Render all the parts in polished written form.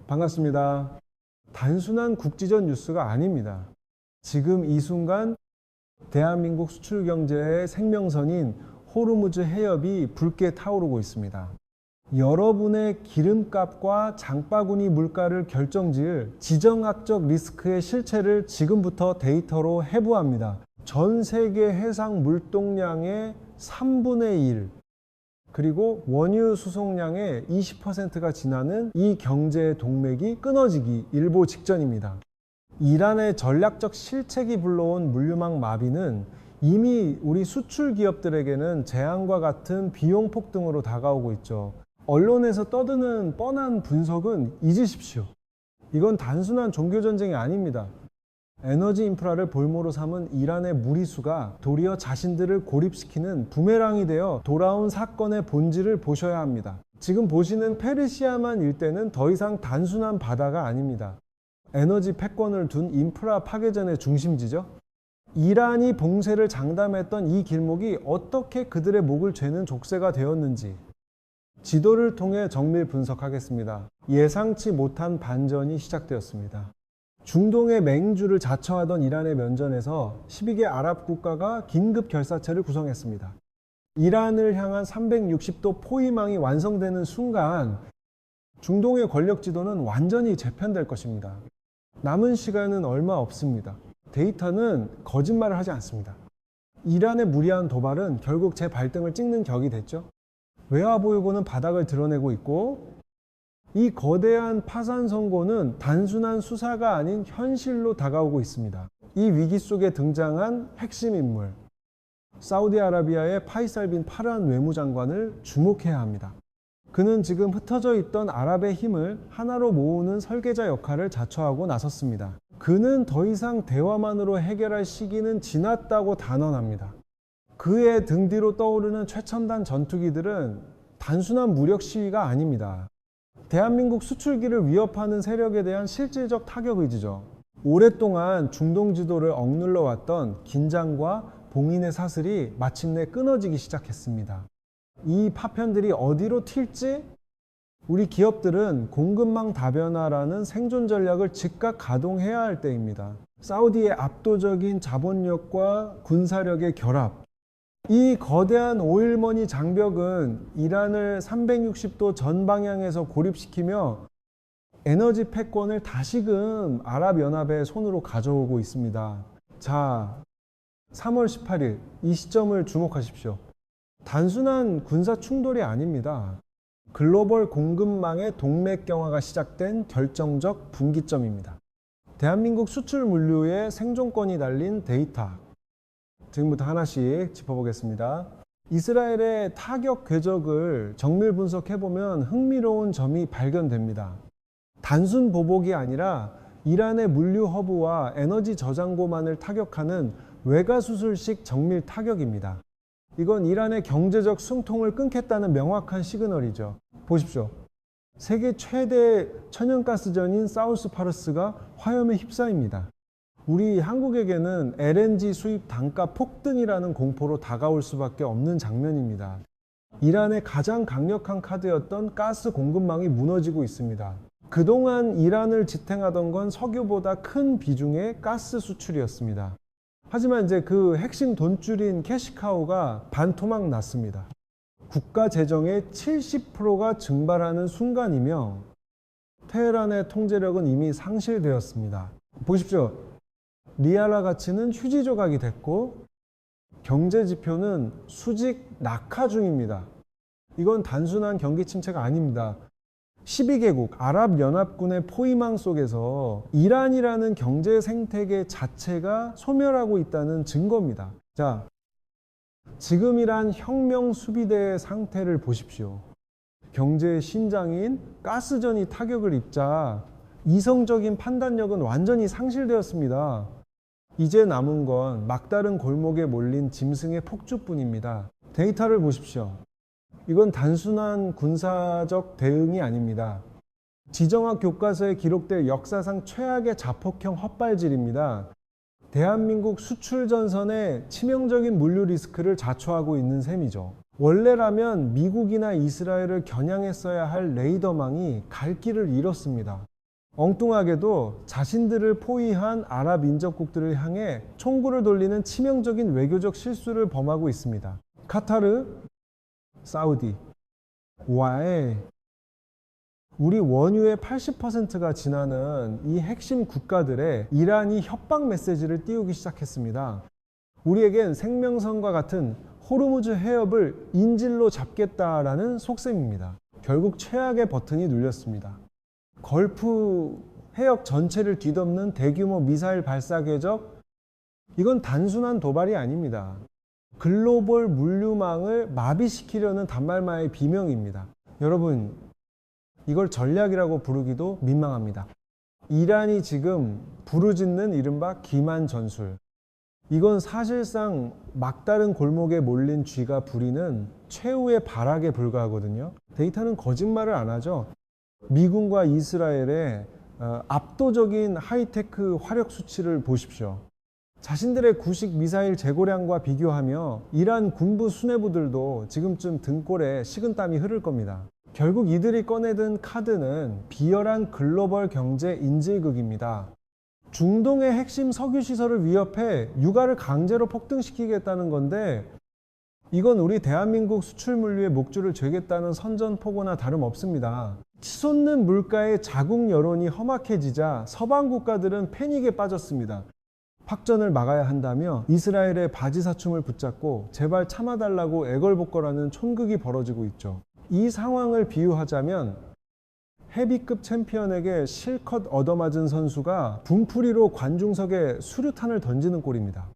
반갑습니다. 단순한 국지전 뉴스가 아닙니다. 지금 이 순간 대한민국 수출 경제의 생명선인 호르무즈 해협이 붉게 타오르고 있습니다. 여러분의 기름값과 장바구니 물가를 결정지을 지정학적 리스크의 실체를 지금부터 데이터로 해부합니다. 전 세계 해상 물동량의 3분의 1, 그리고 원유 수송량의 20%가 지나는 이 경제 동맥이 끊어지기 일보 직전입니다. 이란의 전략적 실책이 불러온 물류망 마비는 이미 우리 수출 기업들에게는 재앙과 같은 비용 폭등으로 다가오고 있죠. 언론에서 떠드는 뻔한 분석은 잊으십시오. 이건 단순한 종교전쟁이 아닙니다. 에너지 인프라를 볼모로 삼은 이란의 무리수가 도리어 자신들을 고립시키는 부메랑이 되어 돌아온 사건의 본질을 보셔야 합니다. 지금 보시는 페르시아만 일대는 더 이상 단순한 바다가 아닙니다. 에너지 패권을 둔 인프라 파괴전의 중심지죠. 이란이 봉쇄를 장담했던 이 길목이 어떻게 그들의 목을 죄는 족쇄가 되었는지 지도를 통해 정밀 분석하겠습니다. 예상치 못한 반전이 시작되었습니다. 중동의 맹주를 자처하던 이란의 면전에서 12개 아랍 국가가 긴급 결사체를 구성했습니다. 이란을 향한 360도 포위망이 완성되는 순간 중동의 권력 지도는 완전히 재편될 것입니다. 남은 시간은 얼마 없습니다. 데이터는 거짓말을 하지 않습니다. 이란의 무리한 도발은 결국 제 발등을 찍는 격이 됐죠. 외화보유고는 바닥을 드러내고 있고 이 거대한 파산 선고는 단순한 수사가 아닌 현실로 다가오고 있습니다. 이 위기 속에 등장한 핵심 인물, 사우디아라비아의 파이살 빈 파르한 외무장관을 주목해야 합니다. 그는 지금 흩어져 있던 아랍의 힘을 하나로 모으는 설계자 역할을 자처하고 나섰습니다. 그는 더 이상 대화만으로 해결할 시기는 지났다고 단언합니다. 그의 등 뒤로 떠오르는 최첨단 전투기들은 단순한 무력 시위가 아닙니다. 대한민국 수출기를 위협하는 세력에 대한 실질적 타격 의지죠. 오랫동안 중동 지도를 억눌러 왔던 긴장과 봉인의 사슬이 마침내 끊어지기 시작했습니다. 이 파편들이 어디로 튈지 우리 기업들은 공급망 다변화라는 생존 전략을 즉각 가동해야 할 때입니다. 사우디의 압도적인 자본력과 군사력의 결합, 이 거대한 오일머니 장벽은 이란을 360도 전 방향에서 고립시키며 에너지 패권을 다시금 아랍연합의 손으로 가져오고 있습니다. 자, 3월 18일 이 시점을 주목하십시오. 단순한 군사 충돌이 아닙니다. 글로벌 공급망의 동맥경화가 시작된 결정적 분기점입니다. 대한민국 수출 물류의 생존권이 달린 데이터, 지금부터 하나씩 짚어보겠습니다. 이스라엘의 타격 궤적을 정밀 분석해보면 흥미로운 점이 발견됩니다. 단순 보복이 아니라 이란의 물류 허브와 에너지 저장고만을 타격하는 외과수술식 정밀 타격입니다. 이건 이란의 경제적 숨통을 끊겠다는 명확한 시그널이죠. 보십시오. 세계 최대 천연가스전인 사우스파르스가 화염에 휩싸입니다. 우리 한국에게는 LNG 수입 단가 폭등이라는 공포로 다가올 수밖에 없는 장면입니다. 이란의 가장 강력한 카드였던 가스 공급망이 무너지고 있습니다. 그동안 이란을 지탱하던 건 석유보다 큰 비중의 가스 수출이었습니다. 하지만 이제 그 핵심 돈줄인 캐시카우가 반토막 났습니다. 국가 재정의 70%가 증발하는 순간이며 테헤란의 통제력은 이미 상실되었습니다. 보십시오. 리알화 가치는 휴지 조각이 됐고 경제 지표는 수직 낙하 중입니다. 이건 단순한 경기 침체가 아닙니다. 12개국 아랍연합군의 포위망 속에서 이란이라는 경제 생태계 자체가 소멸하고 있다는 증거입니다. 자, 지금이란 혁명 수비대의 상태를 보십시오. 경제의 신장인 가스전이 타격을 입자 이성적인 판단력은 완전히 상실되었습니다. 이제 남은 건 막다른 골목에 몰린 짐승의 폭주뿐입니다. 데이터를 보십시오. 이건 단순한 군사적 대응이 아닙니다. 지정학 교과서에 기록될 역사상 최악의 자폭형 헛발질입니다. 대한민국 수출 전선에 치명적인 물류 리스크를 자초하고 있는 셈이죠. 원래라면 미국이나 이스라엘을 겨냥했어야 할 레이더망이 갈 길을 잃었습니다. 엉뚱하게도 자신들을 포위한 아랍 민족국들을 향해 총구를 돌리는 치명적인 외교적 실수를 범하고 있습니다. 카타르, 사우디, UAE, 우리 원유의 80%가 지나는 이 핵심 국가들에 이란이 협박 메시지를 띄우기 시작했습니다. 우리에겐 생명선과 같은 호르무즈 해협을 인질로 잡겠다라는 속셈입니다. 결국 최악의 버튼이 눌렸습니다. 걸프 해역 전체를 뒤덮는 대규모 미사일 발사 궤적, 이건 단순한 도발이 아닙니다. 글로벌 물류망을 마비시키려는 단말마의 비명입니다. 여러분, 이걸 전략이라고 부르기도 민망합니다. 이란이 지금 부르짖는 이른바 기만 전술, 이건 사실상 막다른 골목에 몰린 쥐가 부리는 최후의 발악에 불과하거든요. 데이터는 거짓말을 안 하죠. 미군과 이스라엘의 압도적인 하이테크 화력 수치를 보십시오. 자신들의 구식 미사일 재고량과 비교하며 이란 군부 수뇌부들도 지금쯤 등골에 식은땀이 흐를 겁니다. 결국 이들이 꺼내든 카드는 비열한 글로벌 경제 인질극입니다. 중동의 핵심 석유 시설을 위협해 유가를 강제로 폭등시키겠다는 건데, 이건 우리 대한민국 수출 물류의 목줄을 죄겠다는 선전포고나 다름없습니다. 치솟는 물가의 자국 여론이 험악해지자 서방 국가들은 패닉에 빠졌습니다. 확전을 막아야 한다며 이스라엘의 바지사춤을 붙잡고 제발 참아달라고 애걸복걸하는 촌극이 벌어지고 있죠. 이 상황을 비유하자면 헤비급 챔피언에게 실컷 얻어맞은 선수가 분풀이로 관중석에 수류탄을 던지는 꼴입니다.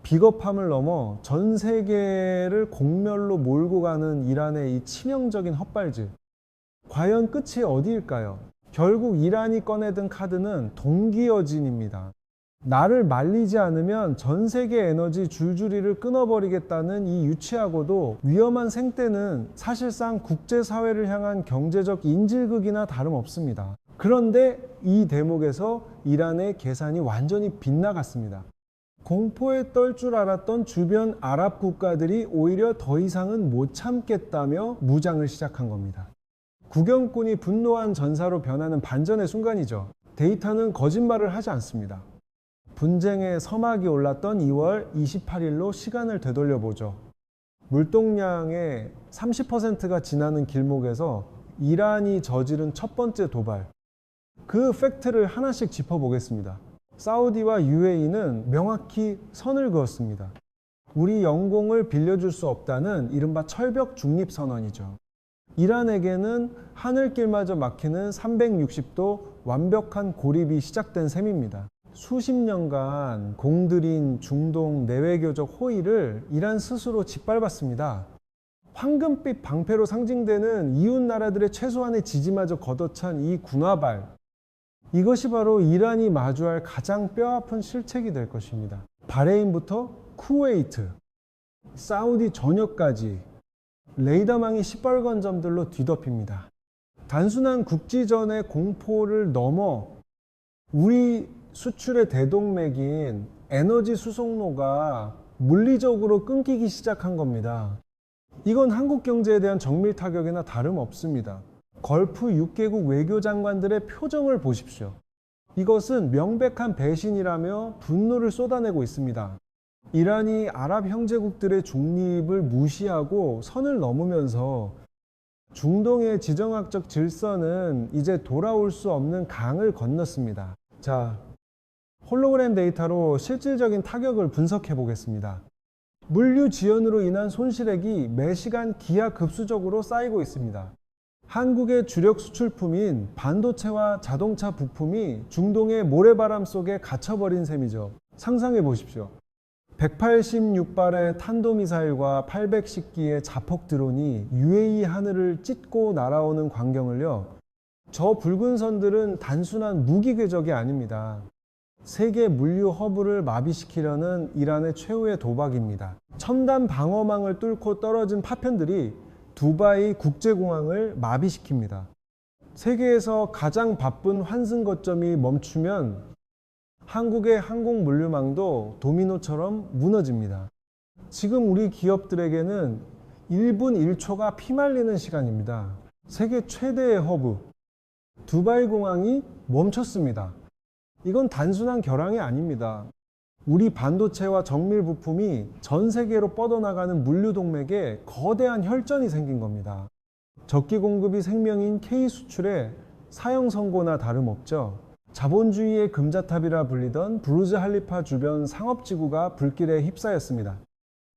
비겁함을 넘어 전 세계를 공멸로 몰고 가는 이란의 이 치명적인 헛발질. 과연 끝이 어디일까요? 결국 이란이 꺼내든 카드는 동기어진입니다. 나를 말리지 않으면 전 세계 에너지 줄줄이를 끊어버리겠다는 이 유치하고도 위험한 생떼는 사실상 국제사회를 향한 경제적 인질극이나 다름없습니다. 그런데 이 대목에서 이란의 계산이 완전히 빗나갔습니다. 공포에 떨 줄 알았던 주변 아랍 국가들이 오히려 더 이상은 못 참겠다며 무장을 시작한 겁니다. 구경꾼이 분노한 전사로 변하는 반전의 순간이죠. 데이터는 거짓말을 하지 않습니다. 분쟁의 서막이 올랐던 2월 28일로 시간을 되돌려보죠. 물동량의 30%가 지나는 길목에서 이란이 저지른 첫 번째 도발, 그 팩트를 하나씩 짚어보겠습니다. 사우디와 UAE는 명확히 선을 그었습니다. 우리 영공을 빌려줄 수 없다는 이른바 철벽 중립선언이죠. 이란에게는 하늘길마저 막히는 360도 완벽한 고립이 시작된 셈입니다. 수십 년간 공들인 중동 내외교적 호의를 이란 스스로 짓밟았습니다. 황금빛 방패로 상징되는 이웃 나라들의 최소한의 지지마저 걷어찬 이 군화발, 이것이 바로 이란이 마주할 가장 뼈아픈 실책이 될 것입니다. 바레인부터 쿠웨이트, 사우디 전역까지 레이더망이 시뻘건 점들로 뒤덮입니다. 단순한 국지전의 공포를 넘어 우리 수출의 대동맥인 에너지 수송로가 물리적으로 끊기기 시작한 겁니다. 이건 한국 경제에 대한 정밀 타격이나 다름없습니다. 걸프 6개국 외교장관들의 표정을 보십시오. 이것은 명백한 배신이라며 분노를 쏟아내고 있습니다. 이란이 아랍 형제국들의 중립을 무시하고 선을 넘으면서 중동의 지정학적 질서는 이제 돌아올 수 없는 강을 건넜습니다. 자, 홀로그램 데이터로 실질적인 타격을 분석해 보겠습니다. 물류 지연으로 인한 손실액이 매시간 기하급수적으로 쌓이고 있습니다. 한국의 주력 수출품인 반도체와 자동차 부품이 중동의 모래바람 속에 갇혀버린 셈이죠. 상상해 보십시오. 186발의 탄도미사일과 810기의 자폭 드론이 UAE 하늘을 찢고 날아오는 광경을요, 저 붉은 선들은 단순한 무기 궤적이 아닙니다. 세계 물류 허브를 마비시키려는 이란의 최후의 도박입니다. 첨단 방어망을 뚫고 떨어진 파편들이 두바이 국제공항을 마비시킵니다. 세계에서 가장 바쁜 환승 거점이 멈추면 한국의 항공 물류망도 도미노처럼 무너집니다. 지금 우리 기업들에게는 1분 1초가 피말리는 시간입니다. 세계 최대의 허브, 두바이 공항이 멈췄습니다. 이건 단순한 결항이 아닙니다. 우리 반도체와 정밀 부품이 전 세계로 뻗어나가는 물류 동맥에 거대한 혈전이 생긴 겁니다. 적기 공급이 생명인 K 수출에 사형 선고나 다름없죠. 자본주의의 금자탑이라 불리던 부르즈 할리파 주변 상업지구가 불길에 휩싸였습니다.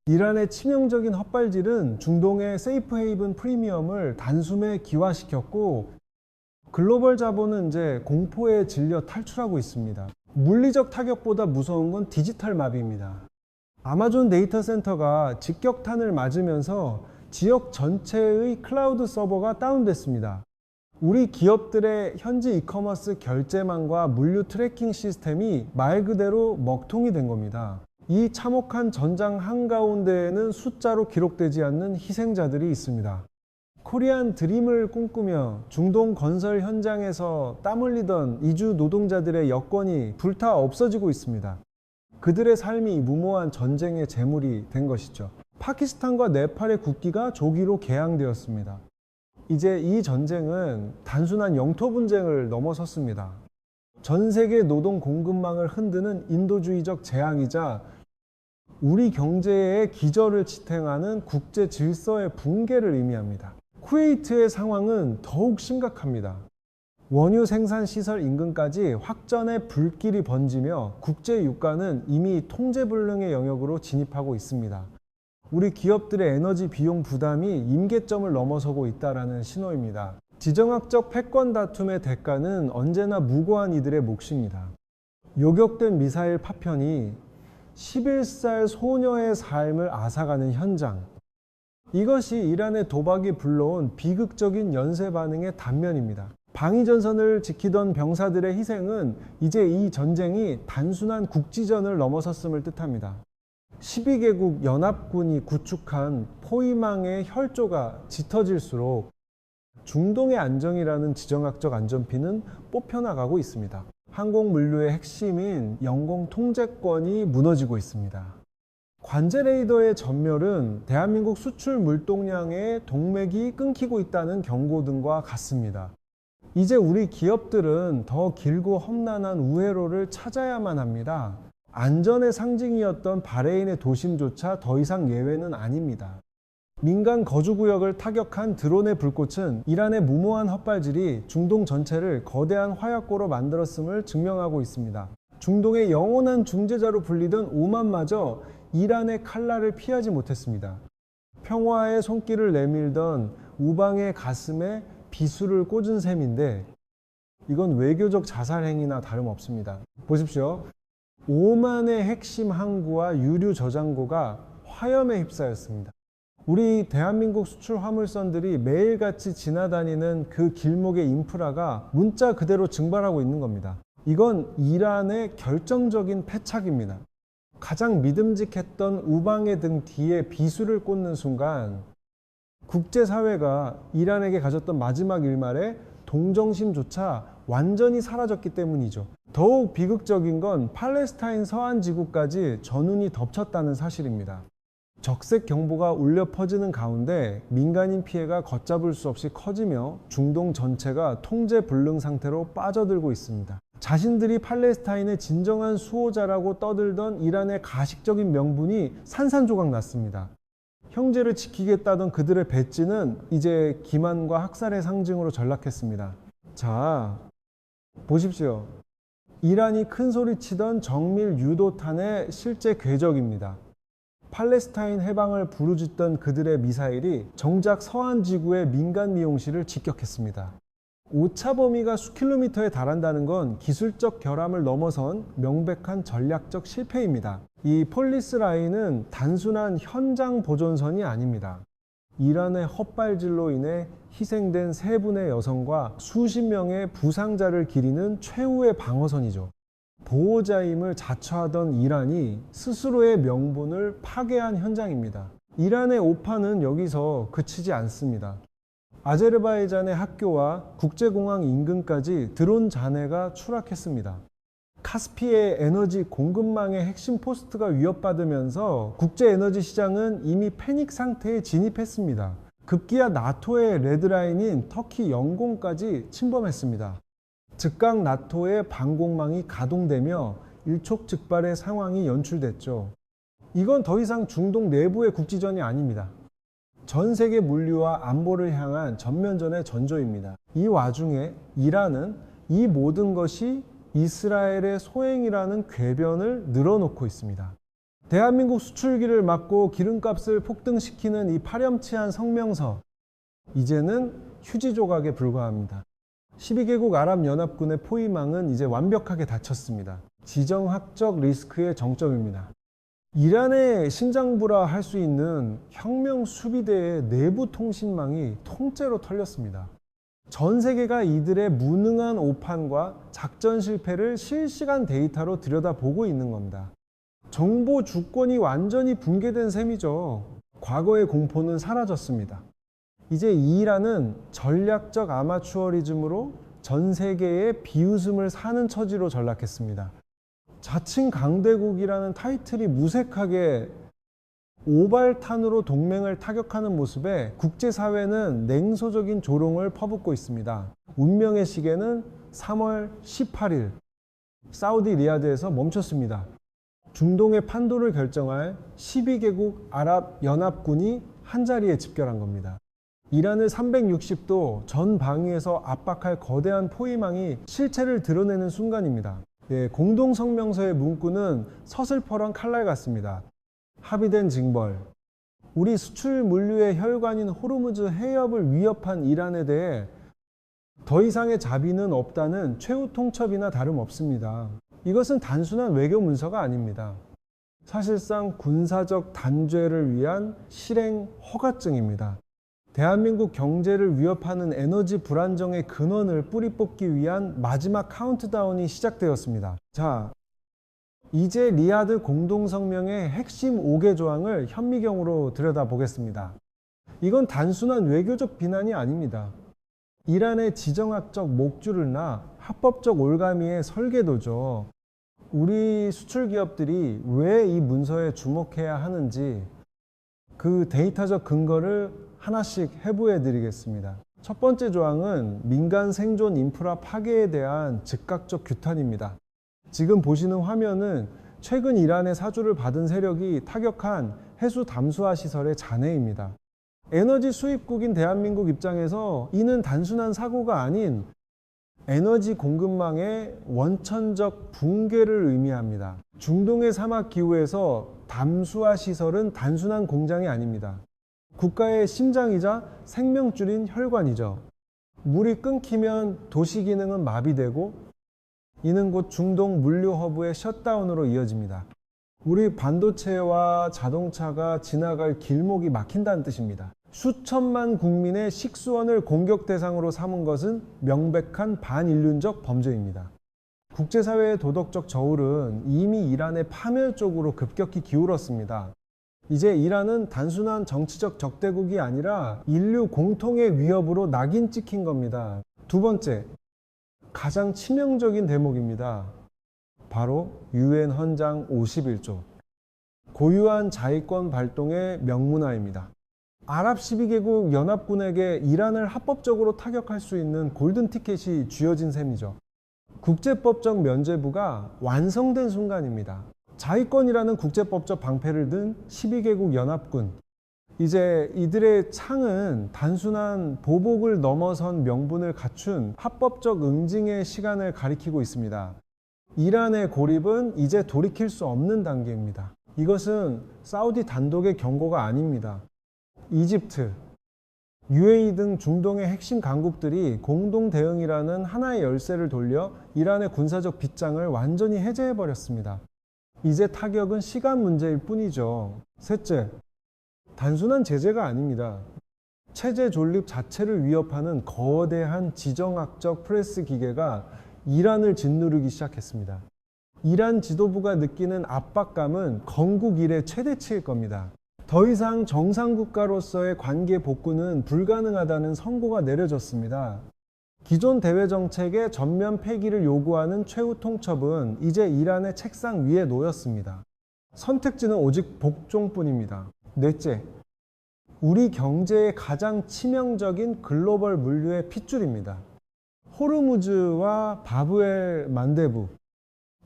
이란의 치명적인 헛발질은 중동의 세이프 헤이븐 프리미엄을 단숨에 기화시켰고, 글로벌 자본은 이제 공포에 질려 탈출하고 있습니다. 물리적 타격보다 무서운 건 디지털 마비입니다. 아마존 데이터 센터가 직격탄을 맞으면서 지역 전체의 클라우드 서버가 다운됐습니다. 우리 기업들의 현지 이커머스 결제망과 물류 트래킹 시스템이 말 그대로 먹통이 된 겁니다. 이 참혹한 전장 한가운데에는 숫자로 기록되지 않는 희생자들이 있습니다. 코리안 드림을 꿈꾸며 중동 건설 현장에서 땀 흘리던 이주 노동자들의 여권이 불타 없어지고 있습니다. 그들의 삶이 무모한 전쟁의 제물이 된 것이죠. 파키스탄과 네팔의 국기가 조기로 개항되었습니다. 이제 이 전쟁은 단순한 영토 분쟁을 넘어섰습니다. 전 세계 노동 공급망을 흔드는 인도주의적 재앙이자 우리 경제의 기절을 지탱하는 국제 질서의 붕괴를 의미합니다. 쿠웨이트의 상황은 더욱 심각합니다. 원유 생산 시설 인근까지 확전의 불길이 번지며 국제 유가는 이미 통제불능의 영역으로 진입하고 있습니다. 우리 기업들의 에너지 비용 부담이 임계점을 넘어서고 있다는 신호입니다. 지정학적 패권 다툼의 대가는 언제나 무고한 이들의 몫입니다. 요격된 미사일 파편이 11살 소녀의 삶을 앗아가는 현장. 이것이 이란의 도박이 불러온 비극적인 연쇄 반응의 단면입니다. 방위전선을 지키던 병사들의 희생은 이제 이 전쟁이 단순한 국지전을 넘어섰음을 뜻합니다. 12개국 연합군이 구축한 포위망의 혈조가 짙어질수록 중동의 안정이라는 지정학적 안전피는 뽑혀나가고 있습니다. 항공 물류의 핵심인 영공 통제권이 무너지고 있습니다. 관제 레이더의 전멸은 대한민국 수출 물동량의 동맥이 끊기고 있다는 경고등과 같습니다. 이제 우리 기업들은 더 길고 험난한 우회로를 찾아야만 합니다. 안전의 상징이었던 바레인의 도심조차 더 이상 예외는 아닙니다. 민간 거주구역을 타격한 드론의 불꽃은 이란의 무모한 헛발질이 중동 전체를 거대한 화약고로 만들었음을 증명하고 있습니다. 중동의 영원한 중재자로 불리던 오만마저 이란의 칼날을 피하지 못했습니다. 평화의 손길을 내밀던 우방의 가슴에 비수를 꽂은 셈인데 이건 외교적 자살 행위나 다름없습니다. 보십시오. 오만의 핵심 항구와 유류 저장고가 화염에 휩싸였습니다. 우리 대한민국 수출 화물선들이 매일같이 지나다니는 그 길목의 인프라가 문자 그대로 증발하고 있는 겁니다. 이건 이란의 결정적인 패착입니다. 가장 믿음직했던 우방의 등 뒤에 비수를 꽂는 순간 국제사회가 이란에게 가졌던 마지막 일말의 동정심조차 완전히 사라졌기 때문이죠. 더욱 비극적인 건 팔레스타인 서안 지구까지 전운이 덮쳤다는 사실입니다. 적색 경보가 울려 퍼지는 가운데 민간인 피해가 걷잡을 수 없이 커지며 중동 전체가 통제 불능 상태로 빠져들고 있습니다. 자신들이 팔레스타인의 진정한 수호자라고 떠들던 이란의 가식적인 명분이 산산조각 났습니다. 형제를 지키겠다던 그들의 배지는 이제 기만과 학살의 상징으로 전락했습니다. 자, 보십시오. 이란이 큰소리치던 정밀 유도탄의 실제 궤적입니다. 팔레스타인 해방을 부르짖던 그들의 미사일이 정작 서안 지구의 민간 미용실을 직격했습니다. 오차 범위가 수킬로미터에 달한다는 건 기술적 결함을 넘어선 명백한 전략적 실패입니다. 이 폴리스 라인은 단순한 현장 보존선이 아닙니다. 이란의 헛발질로 인해 희생된 3분의 여성과 수십 명의 부상자를 기리는 최후의 방어선이죠. 보호자임을 자처하던 이란이 스스로의 명분을 파괴한 현장입니다. 이란의 오판은 여기서 그치지 않습니다. 아제르바이잔의 학교와 국제공항 인근까지 드론 잔해가 추락했습니다. 카스피의 에너지 공급망의 핵심 포스트가 위협받으면서 국제 에너지 시장은 이미 패닉 상태에 진입했습니다. 급기야 나토의 레드라인인 터키 영공까지 침범했습니다. 즉각 나토의 방공망이 가동되며 일촉즉발의 상황이 연출됐죠. 이건 더 이상 중동 내부의 국지전이 아닙니다. 전 세계 물류와 안보를 향한 전면전의 전조입니다. 이 와중에 이란은 이 모든 것이 이스라엘의 소행이라는 궤변을 늘어놓고 있습니다. 대한민국 수출기를 막고 기름값을 폭등시키는 이 파렴치한 성명서, 이제는 휴지 조각에 불과합니다. 12개국 아랍연합군의 포위망은 이제 완벽하게 닫혔습니다. 지정학적 리스크의 정점입니다. 이란의 신장부라 할 수 있는 혁명 수비대의 내부 통신망이 통째로 털렸습니다. 전 세계가 이들의 무능한 오판과 작전 실패를 실시간 데이터로 들여다보고 있는 겁니다. 정보 주권이 완전히 붕괴된 셈이죠. 과거의 공포는 사라졌습니다. 이제 이란은 전략적 아마추어리즘으로 전 세계의 비웃음을 사는 처지로 전락했습니다. 자칭 강대국이라는 타이틀이 무색하게 오발탄으로 동맹을 타격하는 모습에 국제사회는 냉소적인 조롱을 퍼붓고 있습니다. 운명의 시계는 3월 18일 사우디 리야드에서 멈췄습니다. 중동의 판도를 결정할 12개국 아랍연합군이 한자리에 집결한 겁니다. 이란을 360도 전 방위에서 압박할 거대한 포위망이 실체를 드러내는 순간입니다. 공동성명서의 문구는 서슬퍼런 칼날 같습니다. 합의된 징벌. 우리 수출 물류의 혈관인 호르무즈 해협을 위협한 이란에 대해 더 이상의 자비는 없다는 최후 통첩이나 다름없습니다. 이것은 단순한 외교 문서가 아닙니다. 사실상 군사적 단죄를 위한 실행 허가증입니다. 대한민국 경제를 위협하는 에너지 불안정의 근원을 뿌리 뽑기 위한 마지막 카운트다운이 시작되었습니다. 자, 이제 리야드 공동성명의 핵심 5개 조항을 현미경으로 들여다보겠습니다. 이건 단순한 외교적 비난이 아닙니다. 이란의 지정학적 목줄을 놔 합법적 올가미의 설계도죠. 우리 수출 기업들이 왜 이 문서에 주목해야 하는지 그 데이터적 근거를 하나씩 해부해 드리겠습니다. 첫 번째 조항은 민간 생존 인프라 파괴에 대한 즉각적 규탄입니다. 지금 보시는 화면은 최근 이란의 사주를 받은 세력이 타격한 해수 담수화 시설의 잔해입니다. 에너지 수입국인 대한민국 입장에서 이는 단순한 사고가 아닌 에너지 공급망의 원천적 붕괴를 의미합니다. 중동의 사막 기후에서 담수화 시설은 단순한 공장이 아닙니다. 국가의 심장이자 생명줄인 혈관이죠. 물이 끊기면 도시 기능은 마비되고 이는 곧 중동 물류 허브의 셧다운으로 이어집니다. 우리 반도체와 자동차가 지나갈 길목이 막힌다는 뜻입니다. 수천만 국민의 식수원을 공격 대상으로 삼은 것은 명백한 반인륜적 범죄입니다. 국제사회의 도덕적 저울은 이미 이란의 파멸 쪽으로 급격히 기울었습니다. 이제 이란은 단순한 정치적 적대국이 아니라 인류 공통의 위협으로 낙인 찍힌 겁니다. 두 번째, 가장 치명적인 대목입니다. 바로 유엔 헌장 51조. 고유한 자위권 발동의 명문화입니다. 아랍 12개국 연합군에게 이란을 합법적으로 타격할 수 있는 골든 티켓이 쥐어진 셈이죠. 국제법적 면죄부가 완성된 순간입니다. 자위권이라는 국제법적 방패를 든 12개국 연합군. 이제 이들의 창은 단순한 보복을 넘어선 명분을 갖춘 합법적 응징의 시간을 가리키고 있습니다. 이란의 고립은 이제 돌이킬 수 없는 단계입니다. 이것은 사우디 단독의 경고가 아닙니다. 이집트, UAE 등 중동의 핵심 강국들이 공동 대응이라는 하나의 열쇠를 돌려 이란의 군사적 빗장을 완전히 해제해버렸습니다. 이제 타격은 시간 문제일 뿐이죠. 셋째, 단순한 제재가 아닙니다. 체제 존립 자체를 위협하는 거대한 지정학적 프레스 기계가 이란을 짓누르기 시작했습니다. 이란 지도부가 느끼는 압박감은 건국 이래 최대치일 겁니다. 더 이상 정상국가로서의 관계 복구는 불가능하다는 선고가 내려졌습니다. 기존 대외 정책의 전면 폐기를 요구하는 최후 통첩은 이제 이란의 책상 위에 놓였습니다. 선택지는 오직 복종뿐입니다. 넷째, 우리 경제에 가장 치명적인 글로벌 물류의 핏줄입니다. 호르무즈와 바브엘 만데부,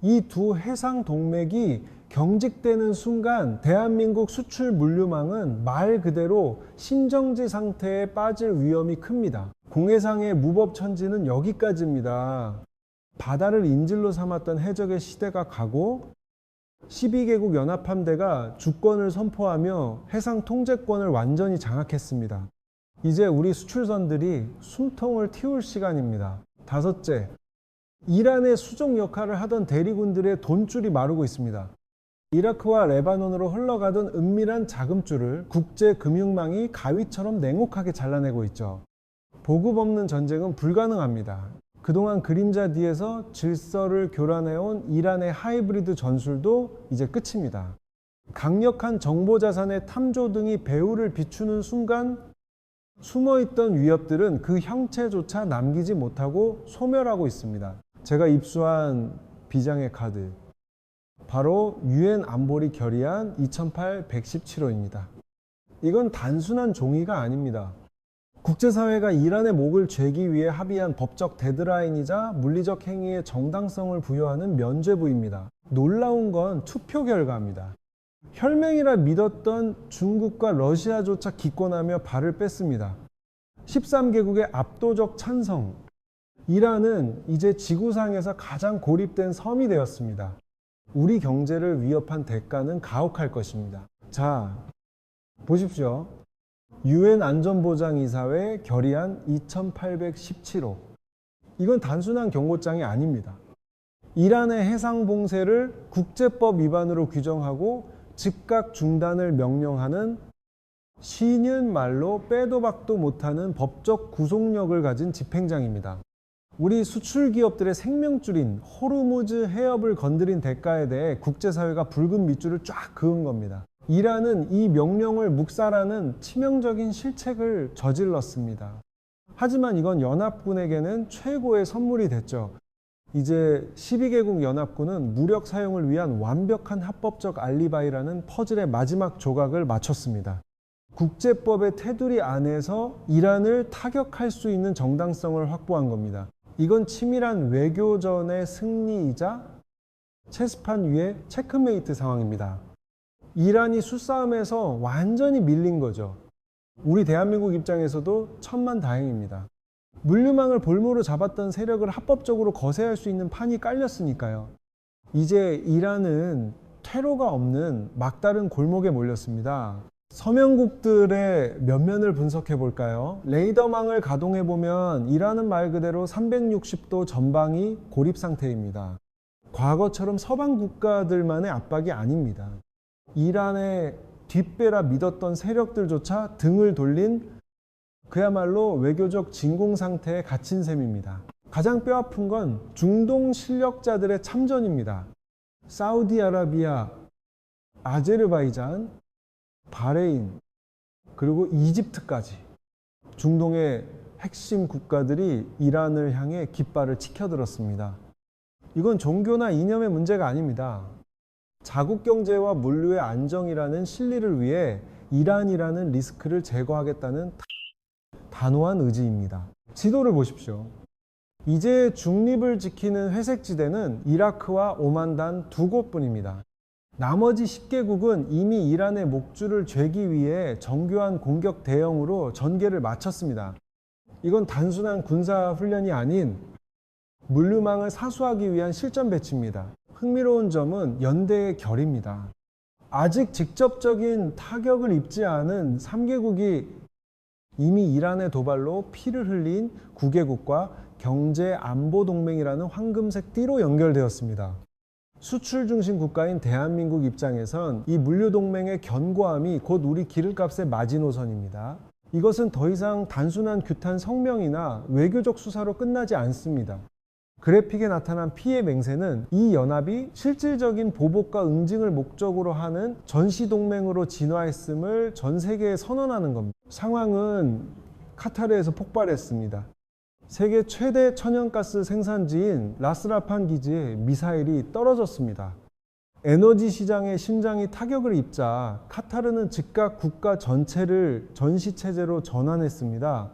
이 두 해상 동맥이 경직되는 순간 대한민국 수출 물류망은 말 그대로 신정지 상태에 빠질 위험이 큽니다. 공해상의 무법천지는 여기까지입니다. 바다를 인질로 삼았던 해적의 시대가 가고 12개국 연합함대가 주권을 선포하며 해상 통제권을 완전히 장악했습니다. 이제 우리 수출선들이 숨통을 틔울 시간입니다. 다섯째, 이란의 수종 역할을 하던 대리군들의 돈줄이 마르고 있습니다. 이라크와 레바논으로 흘러가던 은밀한 자금줄을 국제금융망이 가위처럼 냉혹하게 잘라내고 있죠. 보급 없는 전쟁은 불가능합니다. 그동안 그림자 뒤에서 질서를 교란해온 이란의 하이브리드 전술도 이제 끝입니다. 강력한 정보자산의 탐조 등이 배후를 비추는 순간 숨어있던 위협들은 그 형체조차 남기지 못하고 소멸하고 있습니다. 제가 입수한 비장의 카드, 바로 유엔 안보리 결의안 2008-117호입니다. 이건 단순한 종이가 아닙니다. 국제사회가 이란의 목을 죄기 위해 합의한 법적 데드라인이자 물리적 행위의 정당성을 부여하는 면죄부입니다. 놀라운 건 투표 결과입니다. 혈맹이라 믿었던 중국과 러시아조차 기권하며 발을 뺐습니다. 13개국의 압도적 찬성. 이란은 이제 지구상에서 가장 고립된 섬이 되었습니다. 우리 경제를 위협한 대가는 가혹할 것입니다. 자, 보십시오. 유엔 안전보장이사회 결의안 2817호. 이건 단순한 경고장이 아닙니다. 이란의 해상 봉쇄를 국제법 위반으로 규정하고 즉각 중단을 명령하는 쉬는 말로 빼도 박도 못하는 법적 구속력을 가진 집행장입니다. 우리 수출 기업들의 생명줄인 호르무즈 해협을 건드린 대가에 대해 국제사회가 붉은 밑줄을 쫙 그은 겁니다. 이란은 이 명령을 묵살하는 치명적인 실책을 저질렀습니다. 하지만 이건 연합군에게는 최고의 선물이 됐죠. 이제 12개국 연합군은 무력 사용을 위한 완벽한 합법적 알리바이라는 퍼즐의 마지막 조각을 맞췄습니다. 국제법의 테두리 안에서 이란을 타격할 수 있는 정당성을 확보한 겁니다. 이건 치밀한 외교전의 승리이자 체스판 위의 체크메이트 상황입니다. 이란이 수싸움에서 완전히 밀린 거죠. 우리 대한민국 입장에서도 천만다행입니다. 물류망을 볼모로 잡았던 세력을 합법적으로 거세할 수 있는 판이 깔렸으니까요. 이제 이란은 퇴로가 없는 막다른 골목에 몰렸습니다. 서명국들의 면면을 분석해 볼까요? 레이더망을 가동해 보면 이란은 말 그대로 360도 전방이 고립 상태입니다. 과거처럼 서방 국가들만의 압박이 아닙니다. 이란의 뒷배라 믿었던 세력들조차 등을 돌린 그야말로 외교적 진공 상태에 갇힌 셈입니다. 가장 뼈아픈 건 중동 실력자들의 참전입니다. 사우디아라비아, 아제르바이잔, 바레인, 그리고 이집트까지 중동의 핵심 국가들이 이란을 향해 깃발을 치켜들었습니다. 이건 종교나 이념의 문제가 아닙니다. 자국 경제와 물류의 안정이라는 실리를 위해 이란이라는 리스크를 제거하겠다는 단호한 의지입니다. 지도를 보십시오. 이제 중립을 지키는 회색지대는 이라크와 오만 단 두 곳뿐입니다. 나머지 10개국은 이미 이란의 목줄을 죄기 위해 정교한 공격 대응으로 전개를 마쳤습니다. 이건 단순한 군사 훈련이 아닌 물류망을 사수하기 위한 실전 배치입니다. 흥미로운 점은 연대의 결입니다. 아직 직접적인 타격을 입지 않은 3개국이 이미 이란의 도발로 피를 흘린 9개국과 경제 안보 동맹이라는 황금색 띠로 연결되었습니다. 수출 중심 국가인 대한민국 입장에선 이 물류 동맹의 견고함이 곧 우리 기름값의 마지노선입니다. 이것은 더 이상 단순한 규탄 성명이나 외교적 수사로 끝나지 않습니다. 그래픽에 나타난 피해 맹세는 이 연합이 실질적인 보복과 응징을 목적으로 하는 전시동맹으로 진화했음을 전 세계에 선언하는 겁니다. 상황은 카타르에서 폭발했습니다. 세계 최대 천연가스 생산지인 라스라판 기지에 미사일이 떨어졌습니다. 에너지 시장의 심장이 타격을 입자 카타르는 즉각 국가 전체를 전시체제로 전환했습니다.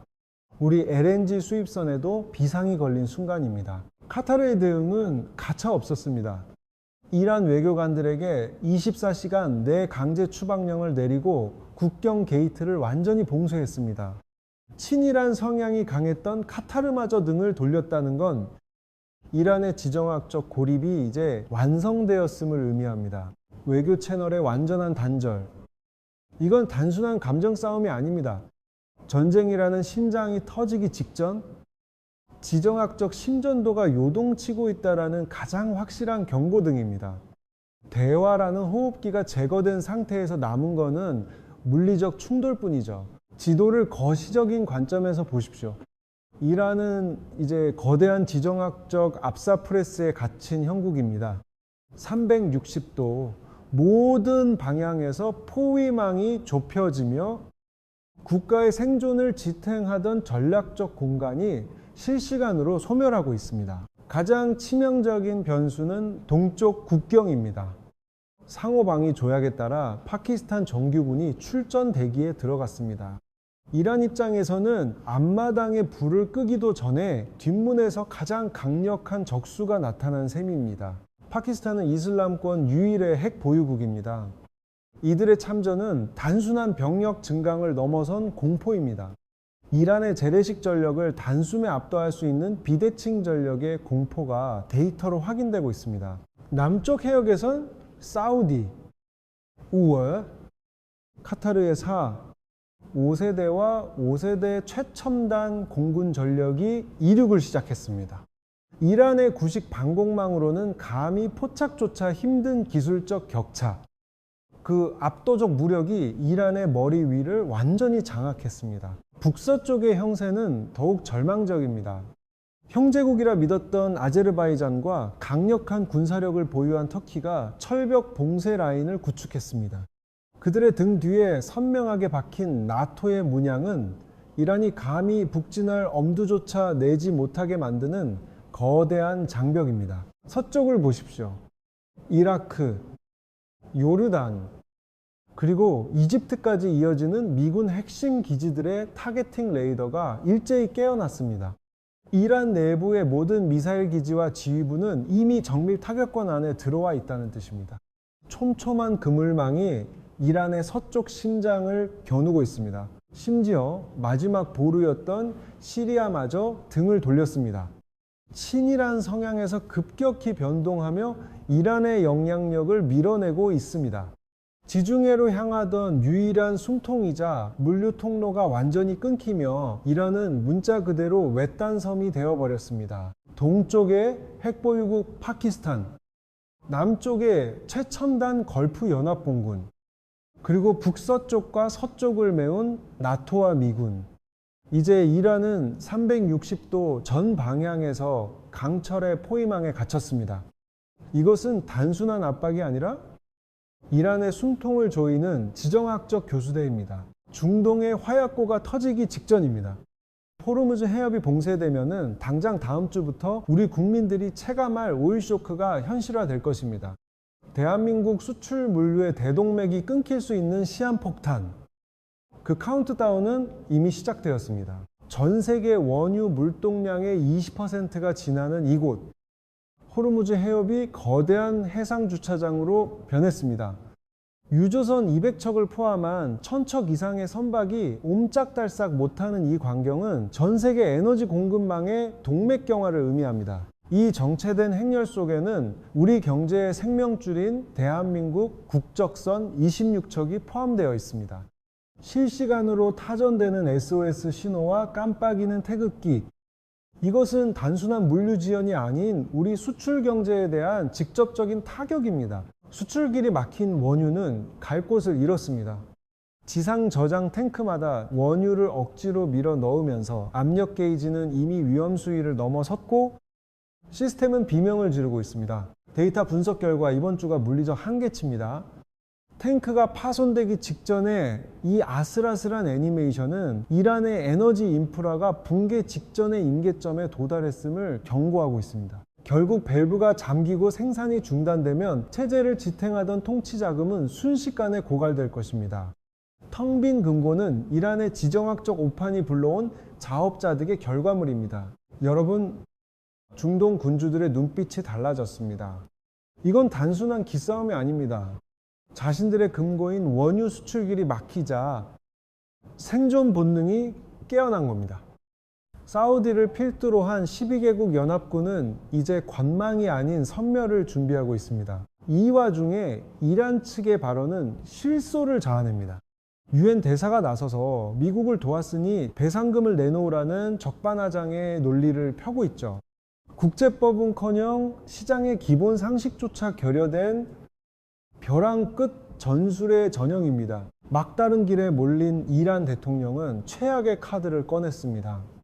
우리 LNG 수입선에도 비상이 걸린 순간입니다. 카타르의 대응은 가차 없었습니다. 이란 외교관들에게 24시간 내 강제 추방령을 내리고 국경 게이트를 완전히 봉쇄했습니다. 친이란 성향이 강했던 카타르마저 등을 돌렸다는 건 이란의 지정학적 고립이 이제 완성되었음을 의미합니다. 외교 채널의 완전한 단절. 이건 단순한 감정 싸움이 아닙니다. 전쟁이라는 심장이 터지기 직전 지정학적 심전도가 요동치고 있다는 가장 확실한 경고등입니다. 대화라는 호흡기가 제거된 상태에서 남은 거는 물리적 충돌뿐이죠. 지도를 거시적인 관점에서 보십시오. 이란은 이제 거대한 지정학적 압사 프레스에 갇힌 형국입니다. 360도 모든 방향에서 포위망이 좁혀지며 국가의 생존을 지탱하던 전략적 공간이 실시간으로 소멸하고 있습니다. 가장 치명적인 변수는 동쪽 국경입니다. 상호방위 조약에 따라 파키스탄 정규군이 출전 대기에 들어갔습니다. 이란 입장에서는 앞마당에 불을 끄기도 전에 뒷문에서 가장 강력한 적수가 나타난 셈입니다. 파키스탄은 이슬람권 유일의 핵 보유국입니다. 이들의 참전은 단순한 병력 증강을 넘어선 공포입니다. 이란의 재래식 전력을 단숨에 압도할 수 있는 비대칭 전력의 공포가 데이터로 확인되고 있습니다. 남쪽 해역에선 사우디, 우월, 카타르의 5세대와 5세대 최첨단 공군 전력이 이륙을 시작했습니다. 이란의 구식 방공망으로는 감히 포착조차 힘든 기술적 격차, 그 압도적 무력이 이란의 머리 위를 완전히 장악했습니다. 북서쪽의 형세는 더욱 절망적입니다. 형제국이라 믿었던 아제르바이잔과 강력한 군사력을 보유한 터키가 철벽 봉쇄 라인을 구축했습니다. 그들의 등 뒤에 선명하게 박힌 나토의 문양은 이란이 감히 북진할 엄두조차 내지 못하게 만드는 거대한 장벽입니다. 서쪽을 보십시오. 이라크, 요르단, 그리고 이집트까지 이어지는 미군 핵심 기지들의 타겟팅 레이더가 일제히 깨어났습니다. 이란 내부의 모든 미사일 기지와 지휘부는 이미 정밀 타격권 안에 들어와 있다는 뜻입니다. 촘촘한 그물망이 이란의 서쪽 심장을 겨누고 있습니다. 심지어 마지막 보루였던 시리아마저 등을 돌렸습니다. 친이란 성향에서 급격히 변동하며 이란의 영향력을 밀어내고 있습니다. 지중해로 향하던 유일한 숨통이자 물류 통로가 완전히 끊기며 이란은 문자 그대로 외딴 섬이 되어버렸습니다. 동쪽에 핵보유국 파키스탄, 남쪽에 최첨단 걸프 연합공군, 그리고 북서쪽과 서쪽을 메운 나토와 미군. 이제 이란은 360도 전 방향에서 강철의 포위망에 갇혔습니다. 이것은 단순한 압박이 아니라 이란의 숨통을 조이는 지정학적 교수대입니다. 중동의 화약고가 터지기 직전입니다. 호르무즈 해협이 봉쇄되면은 당장 다음 주부터 우리 국민들이 체감할 오일 쇼크가 현실화될 것입니다. 대한민국 수출 물류의 대동맥이 끊길 수 있는 시한폭탄. 그 카운트다운은 이미 시작되었습니다. 전 세계 원유 물동량의 20%가 지나는 이곳. 호르무즈 해협이 거대한 해상 주차장으로 변했습니다. 유조선 200척을 포함한 1000척 이상의 선박이 옴짝달싹 못하는 이 광경은 전 세계 에너지 공급망의 동맥경화를 의미합니다. 이 정체된 행렬 속에는 우리 경제의 생명줄인 대한민국 국적선 26척이 포함되어 있습니다. 실시간으로 타전되는 SOS 신호와 깜빡이는 태극기. 이것은 단순한 물류 지연이 아닌 우리 수출 경제에 대한 직접적인 타격입니다. 수출길이 막힌 원유는 갈 곳을 잃었습니다. 지상 저장 탱크마다 원유를 억지로 밀어 넣으면서 압력 게이지는 이미 위험 수위를 넘어섰고 시스템은 비명을 지르고 있습니다. 데이터 분석 결과 이번 주가 물리적 한계치입니다. 탱크가 파손되기 직전에 이 아슬아슬한 애니메이션은 이란의 에너지 인프라가 붕괴 직전의 임계점에 도달했음을 경고하고 있습니다. 결국 밸브가 잠기고 생산이 중단되면 체제를 지탱하던 통치 자금은 순식간에 고갈될 것입니다. 텅 빈 금고는 이란의 지정학적 오판이 불러온 자업자득의 결과물입니다. 여러분, 중동 군주들의 눈빛이 달라졌습니다. 이건 단순한 기싸움이 아닙니다. 자신들의 금고인 원유 수출길이 막히자 생존 본능이 깨어난 겁니다. 사우디를 필두로 한 12개국 연합군은 이제 관망이 아닌 섬멸을 준비하고 있습니다. 이 와중에 이란 측의 발언은 실소를 자아냅니다. 유엔 대사가 나서서 미국을 도왔으니 배상금을 내놓으라는 적반하장의 논리를 펴고 있죠. 국제법은커녕 시장의 기본 상식조차 결여된 벼랑 끝 전술의 전형입니다. 막다른 길에 몰린 이란 대통령은 최악의 카드를 꺼냈습니다.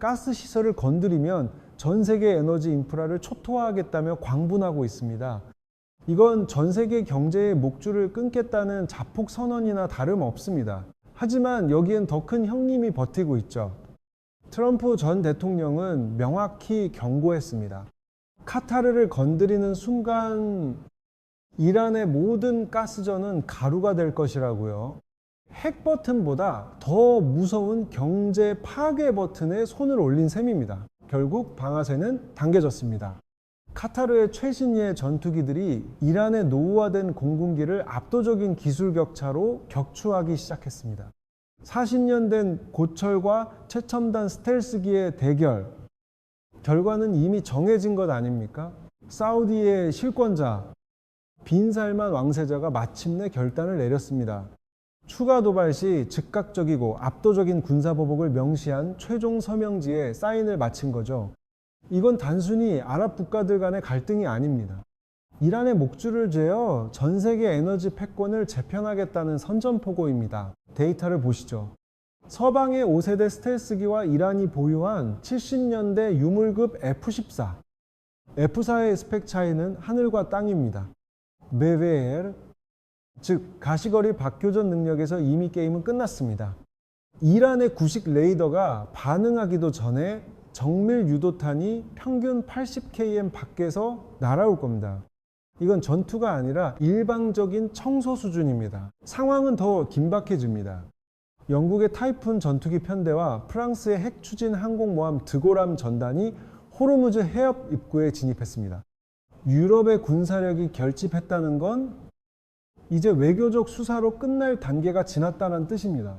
가스 시설을 건드리면 전 세계 에너지 인프라를 초토화하겠다며 광분하고 있습니다. 이건 전 세계 경제의 목줄을 끊겠다는 자폭 선언이나 다름없습니다. 하지만 여기엔 더 큰 형님이 버티고 있죠. 트럼프 전 대통령은 명확히 경고했습니다. 카타르를 건드리는 순간 이란의 모든 가스전은 가루가 될 것이라고요. 핵 버튼보다 더 무서운 경제 파괴 버튼에 손을 올린 셈입니다. 결국 방아쇠는 당겨졌습니다. 카타르의 최신의 전투기들이 이란의 노후화된 공군기를 압도적인 기술 격차로 격추하기 시작했습니다. 40년 된 고철과 최첨단 스텔스기의 대결, 결과는 이미 정해진 것 아닙니까? 사우디의 실권자, 빈살만 왕세자가 마침내 결단을 내렸습니다. 추가 도발 시 즉각적이고 압도적인 군사보복을 명시한 최종 서명지에 사인을 마친 거죠. 이건 단순히 아랍 국가들 간의 갈등이 아닙니다. 이란의 목줄을 죄어 전 세계 에너지 패권을 재편하겠다는 선전포고입니다. 데이터를 보시죠. 서방의 5세대 스텔스기와 이란이 보유한 70년대 유물급 F-14. F-4의 스펙 차이는 하늘과 땅입니다. 메베엘, 즉 가시거리 박교전 능력에서 이미 게임은 끝났습니다. 이란의 구식 레이더가 반응하기도 전에 정밀 유도탄이 평균 80km 밖에서 날아올 겁니다. 이건 전투가 아니라 일방적인 청소 수준입니다. 상황은 더 긴박해집니다. 영국의 타이푼 전투기 편대와 프랑스의 핵 추진 항공모함 드고람 전단이 호르무즈 해협 입구에 진입했습니다. 유럽의 군사력이 결집했다는 건 이제 외교적 수사로 끝날 단계가 지났다는 뜻입니다.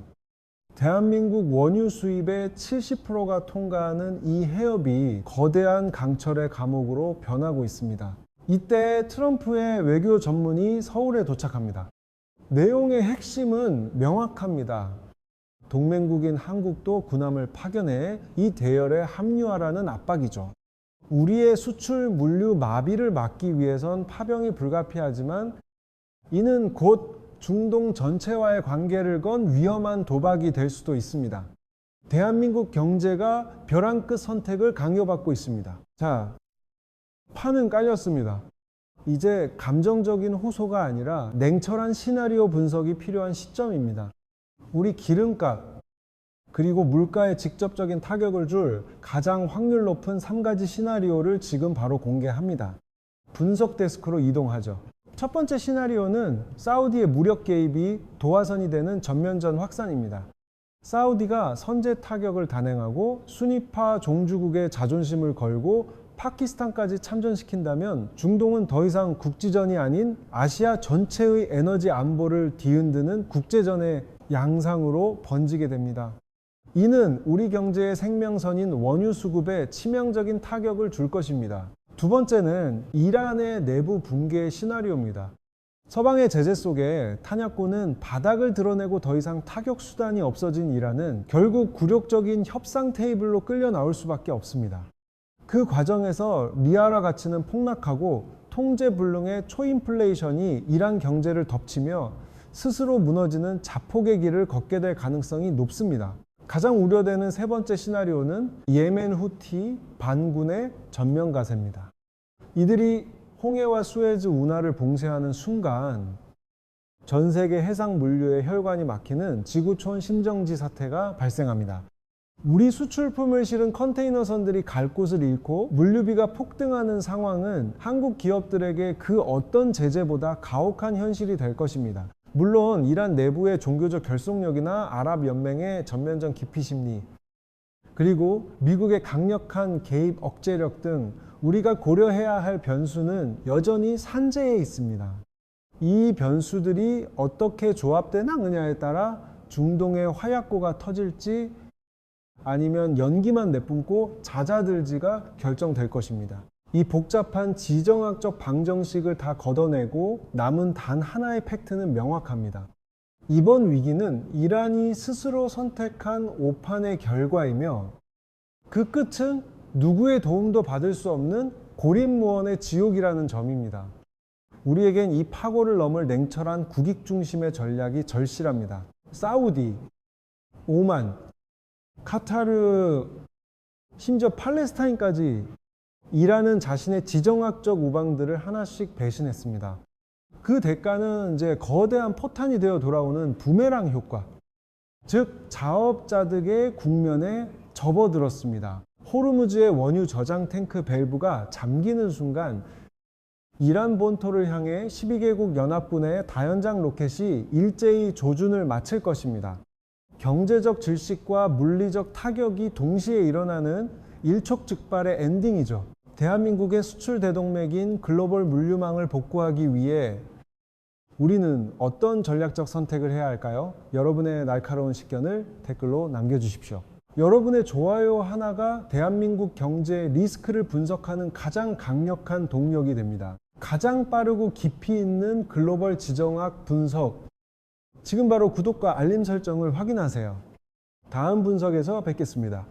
대한민국 원유 수입의 70%가 통과하는 이 해협이 거대한 강철의 감옥으로 변하고 있습니다. 이때 트럼프의 외교 전문이 서울에 도착합니다. 내용의 핵심은 명확합니다. 동맹국인 한국도 군함을 파견해 이 대열에 합류하라는 압박이죠. 우리의 수출 물류 마비를 막기 위해선 파병이 불가피하지만 이는 곧 중동 전체와의 관계를 건 위험한 도박이 될 수도 있습니다. 대한민국 경제가 벼랑 끝 선택을 강요받고 있습니다. 자, 판은 깔렸습니다. 이제 감정적인 호소가 아니라 냉철한 시나리오 분석이 필요한 시점입니다. 우리 기름값 그리고 물가에 직접적인 타격을 줄 가장 확률 높은 3가지 시나리오를 지금 바로 공개합니다. 분석 데스크로 이동하죠. 첫 번째 시나리오는 사우디의 무력 개입이 도화선이 되는 전면전 확산입니다. 사우디가 선제 타격을 단행하고 순위파 종주국의 자존심을 걸고 파키스탄까지 참전시킨다면 중동은 더 이상 국지전이 아닌 아시아 전체의 에너지 안보를 뒤흔드는 국제전의 양상으로 번지게 됩니다. 이는 우리 경제의 생명선인 원유 수급에 치명적인 타격을 줄 것입니다. 두 번째는 이란의 내부 붕괴 시나리오입니다. 서방의 제재 속에 탄약고는 바닥을 드러내고 더 이상 타격 수단이 없어진 이란은 결국 굴욕적인 협상 테이블로 끌려 나올 수밖에 없습니다. 그 과정에서 리아라 가치는 폭락하고 통제불능의 초인플레이션이 이란 경제를 덮치며 스스로 무너지는 자폭의 길을 걷게 될 가능성이 높습니다. 가장 우려되는 세 번째 시나리오는 예멘 후티 반군의 전면 가세입니다. 이들이 홍해와 수에즈 운하를 봉쇄하는 순간 전 세계 해상 물류의 혈관이 막히는 지구촌 심정지 사태가 발생합니다. 우리 수출품을 실은 컨테이너선들이 갈 곳을 잃고 물류비가 폭등하는 상황은 한국 기업들에게 그 어떤 제재보다 가혹한 현실이 될 것입니다. 물론 이란 내부의 종교적 결속력이나 아랍연맹의 전면전 기피 심리, 그리고 미국의 강력한 개입 억제력 등 우리가 고려해야 할 변수는 여전히 산재해 있습니다. 이 변수들이 어떻게 조합되느냐에 따라 중동의 화약고가 터질지 아니면 연기만 내뿜고 잦아들지가 결정될 것입니다. 이 복잡한 지정학적 방정식을 다 걷어내고 남은 단 하나의 팩트는 명확합니다. 이번 위기는 이란이 스스로 선택한 오판의 결과이며 그 끝은 누구의 도움도 받을 수 없는 고립무원의 지옥이라는 점입니다. 우리에겐 이 파고를 넘을 냉철한 국익 중심의 전략이 절실합니다. 사우디, 오만, 카타르, 심지어 팔레스타인까지 이란은 자신의 지정학적 우방들을 하나씩 배신했습니다. 그 대가는 이제 거대한 포탄이 되어 돌아오는 부메랑 효과, 즉 자업자득의 국면에 접어들었습니다. 호르무즈의 원유 저장 탱크 밸브가 잠기는 순간 이란 본토를 향해 12개국 연합군의 다연장 로켓이 일제히 조준을 마칠 것입니다. 경제적 질식과 물리적 타격이 동시에 일어나는 일촉즉발의 엔딩이죠. 대한민국의 수출 대동맥인 글로벌 물류망을 복구하기 위해 우리는 어떤 전략적 선택을 해야 할까요? 여러분의 날카로운 식견을 댓글로 남겨주십시오. 여러분의 좋아요 하나가 대한민국 경제의 리스크를 분석하는 가장 강력한 동력이 됩니다. 가장 빠르고 깊이 있는 글로벌 지정학 분석, 지금 바로 구독과 알림 설정을 확인하세요. 다음 분석에서 뵙겠습니다.